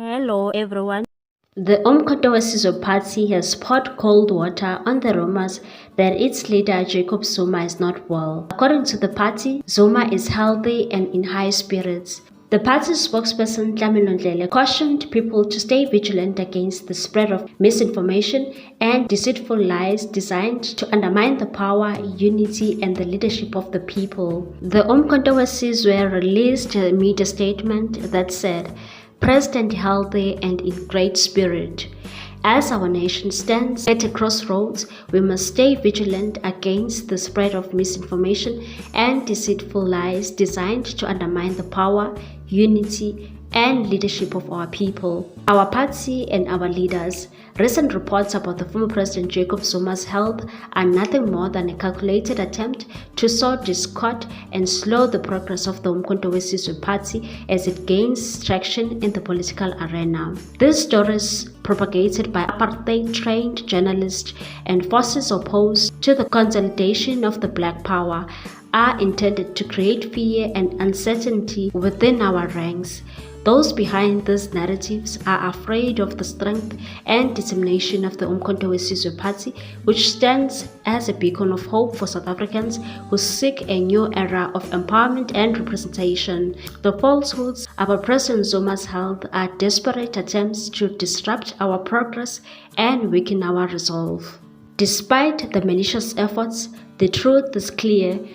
Hello everyone. The Umkhonto party has poured cold water on the rumors that its leader Jacob Zuma is not well. According to the party, Zuma is healthy and in high spirits. The party's spokesperson Tlamelo Ndlele cautioned people to stay vigilant against the spread of misinformation and deceitful lies designed to undermine the power, unity, and the leadership of the people. The Umkhonto were released a media statement that said, "President healthy and in great spirit. As our nation stands at a crossroads, we must stay vigilant against the spread of misinformation and deceitful lies designed to undermine the power, unity, and leadership of our people, our party, and our leaders. Recent reports about the former President Jacob Zuma's health are nothing more than a calculated attempt to sow discord and slow the progress of the Umkhonto party as it gains traction in the political arena." These stories, propagated by apartheid-trained journalists and forces opposed to the consolidation of the Black Power, are intended to create fear and uncertainty within our ranks. Those behind these narratives are afraid of the strength and determination of the Umkhonto party, which stands as a beacon of hope for South Africans who seek a new era of empowerment and representation. The falsehoods about President Zuma's health are desperate attempts to disrupt our progress and weaken our resolve. Despite the malicious efforts, the truth is clear.